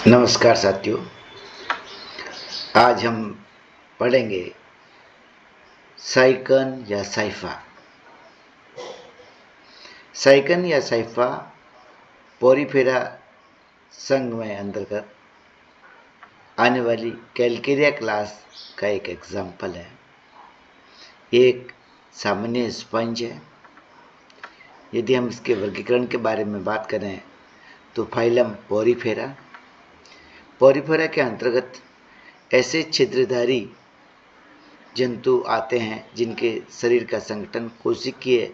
नमस्कार साथियों। आज हम पढ़ेंगे साइकन या साइफा। साइकन या साइफा पोरीफेरा संघ में अंतर्गत आने वाली कैलकेरिया क्लास का एक एग्जाम्पल है। ये एक सामान्य स्पंज है। यदि हम इसके वर्गीकरण के बारे में बात करें तो फाइलम पोरीफेरा। पोरीफेरा के अंतर्गत ऐसे छिद्रधारी जंतु आते हैं जिनके शरीर का संगठन कोशिकीय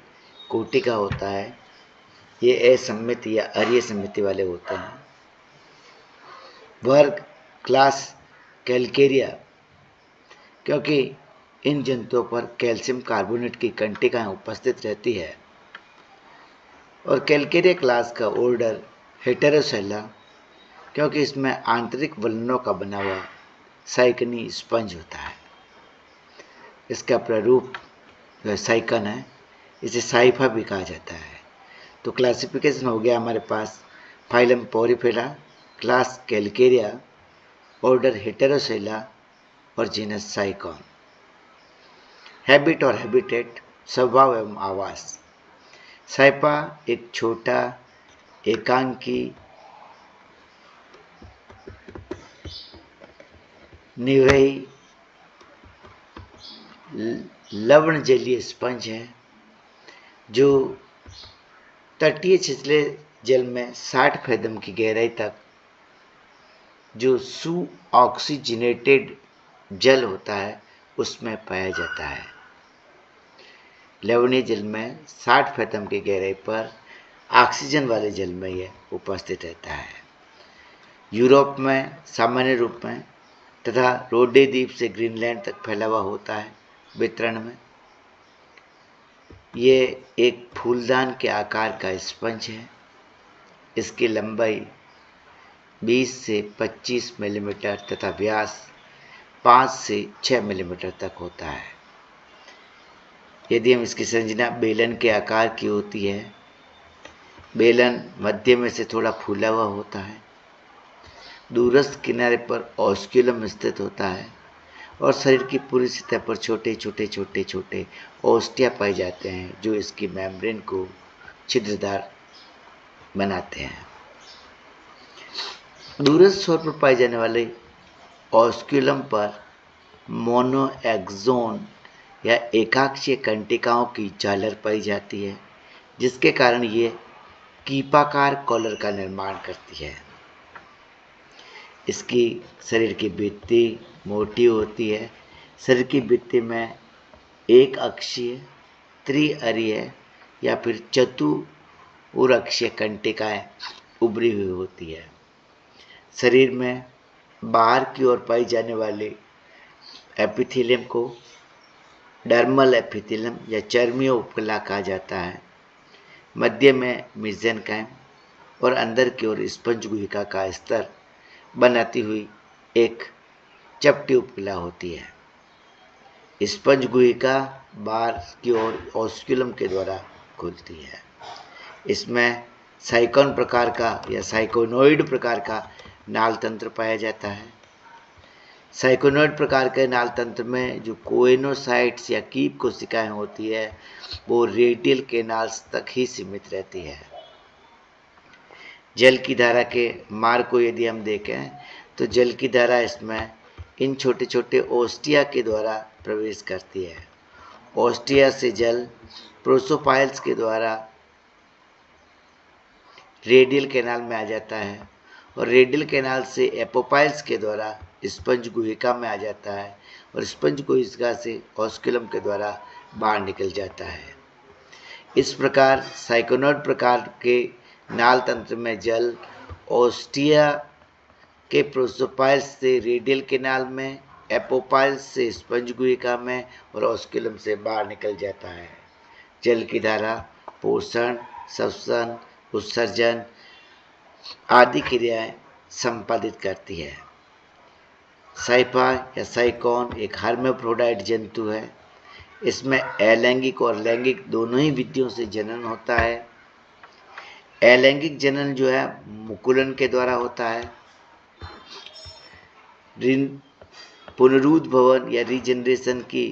कोटि का होता है। ये असममित या अरीय सममिति वाले होते हैं। वर्ग क्लास कैलकेरिया, क्योंकि इन जंतुओं पर कैल्शियम कार्बोनेट की कंटिकाएं उपस्थित रहती है। और कैलकेरिया क्लास का ऑर्डर हेटेरोसेला, क्योंकि इसमें आंतरिक वलनों का बना हुआ साइकनी स्पंज होता है। इसका प्रारूप साइकन है, इसे साइफा भी कहा जाता है। तो क्लासिफिकेशन हो गया हमारे पास phylum porifera, class calcarea, order heterocoela और जीनस साइकॉन। हैबिट और हैबिटेट, स्वभाव एवं आवास। साइफा एक छोटा एकांकी निवही लवण जलीय स्पंज है जो तटीय छिछले जल में 60 फेदम की गहराई तक जो ऑक्सीजनेटेड जल होता है उसमें पाया जाता है। लवणीय जल में 60 फेदम की गहराई पर ऑक्सीजन वाले जल में यह उपस्थित रहता है। यूरोप में सामान्य रूप में तथा रोडे द्वीप से ग्रीनलैंड तक फैला हुआ होता है। वितरण में ये एक फूलदान के आकार का स्पंज है। इसकी लंबाई 20 से 25 मिलीमीटर तथा व्यास 5 से 6 मिलीमीटर तक होता है। यदि हम इसकी संरचना बेलन के आकार की होती है। बेलन मध्य में से थोड़ा फूला हुआ होता है। दूरस्थ किनारे पर ऑस्क्यूलम स्थित होता है और शरीर की पूरी सतह पर छोटे छोटे छोटे छोटे ओस्टिया पाए जाते हैं जो इसकी मेम्ब्रेन को छिद्रदार बनाते हैं। दूरस्थ छोर पर पाए जाने वाले ऑस्क्यूलम पर मोनोएक्सोन या एकाक्षीय कंटिकाओं की झालर पाई जाती है, जिसके कारण ये कीपाकार कॉलर का निर्माण करती है। इसकी शरीर की भित्ति मोटी होती है। शरीर की भित्ति में एक अक्षीय, त्रिअरीय या फिर चतुरक्षीय कंटिकाएं उभरी हुई होती है। शरीर में बाहर की ओर पाई जाने वाले एपिथेलियम को डर्मल एपिथेलियम या चर्मीय उपकला कहा जाता है। मध्य में मेसेनकाइम और अंदर की ओर स्पंज गुहिका का स्तर बनाती हुई एक चपटी उपकला होती है। स्पंज गुहिका बाहर की ओर ऑस्क्यूलम के द्वारा खुलती है। इसमें साइकॉन प्रकार का या साइकोनोइड प्रकार का नाल तंत्र पाया जाता है। साइकोनोइड प्रकार के नाल तंत्र में जो कोएनोसाइट्स या कीप कोशिकाएं होती है वो रेडियल केनाल्स तक ही सीमित रहती है। जल की धारा के मार्ग को यदि हम देखें तो जल की धारा इसमें इन छोटे छोटे ओस्टिया के द्वारा प्रवेश करती है। ओस्टिया से जल प्रोसोपाइल्स के द्वारा रेडियल कैनाल में आ जाता है और रेडियल कैनाल से एपोपाइल्स के द्वारा स्पंज गुहिका में आ जाता है और स्पंज गुहिका से ऑस्क्यूलम के द्वारा बाहर निकल जाता है। इस प्रकार साइकोनोइड प्रकार के नाल तंत्र में जल ओस्टिया के प्रोसोपाइल्स से रेडियल कैनाल में, एपोपाइल्स से स्पंज गुहिका में और ऑस्क्यूलम से बाहर निकल जाता है। जल की धारा पोषण, श्वसन, उत्सर्जन आदि क्रियाएं संपादित करती है। साइफा या साइकॉन एक हर्माफ्रोडाइट जंतु है। इसमें अलैंगिक और लैंगिक दोनों ही विधियों से जनन होता है। अलैंगिक जनन जो है मुकुलन के द्वारा होता है पुनरुद्भवन या रीजनरेशन की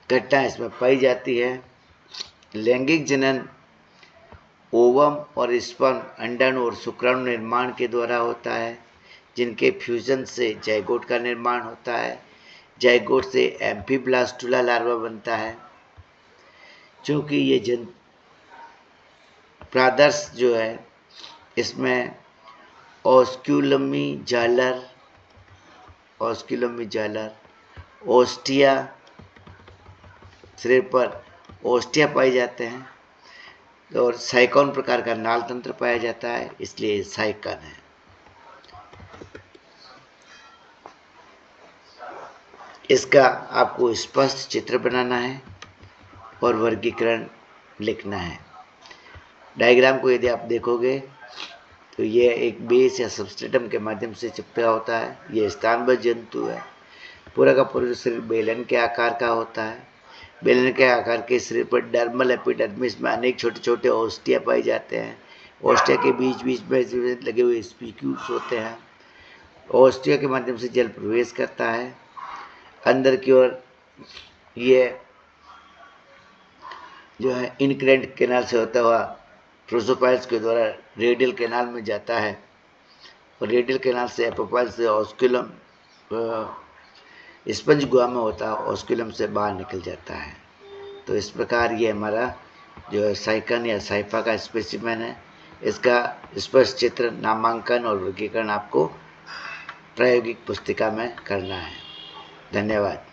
घटना इसमें पाई जाती है। लैंगिक जनन ओवम और स्पर्म, अंडाणु और शुक्राणु निर्माण के द्वारा होता है, जिनके फ्यूजन से जाइगोट का निर्माण होता है। जाइगोट से एम्फीब्लास्टुला लार्वा बनता है। चूँकि ये प्रादर्श जो है इसमें ऑस्क्यूलमी जालर, ओस्टिया, शरीर पर ओस्टिया पाए जाते हैं और साइकॉन प्रकार का नाल तंत्र पाया जाता है, इसलिए साइकन है। इसका आपको स्पष्ट चित्र बनाना है और वर्गीकरण लिखना है। डायग्राम को यदि आप देखोगे तो ये एक बेस या सबस्ट्रेटम के माध्यम से चिपका होता है। ये स्थानबद्ध जंतु है। पूरा का पूरा शरीर बेलन के आकार का होता है। बेलन के आकार के शरीर पर डर्मल एपिडर्मिस में अनेक छोटे छोटे ओस्टिया पाए जाते हैं। ओस्टिया के बीच बीच में लगे हुए स्पीक्यूल्स होते हैं। ओस्टिया के माध्यम से जल प्रवेश करता है। अंदर की ओर ये जो है इनक्रेंट कैनाल से होता हुआ प्रोसोपाइल्स के द्वारा रेडियल कैनाल में जाता है और रेडियल कैनाल से एपोपाइल से ऑस्कुलम स्पंज गुहा में होता है, ऑस्कुलम से बाहर निकल जाता है। तो इस प्रकार ये हमारा जो है साइकन या साइफा का स्पेसिमेन है। इसका स्पष्ट चित्र, नामांकन और वर्गीकरण आपको प्रायोगिक पुस्तिका में करना है। धन्यवाद।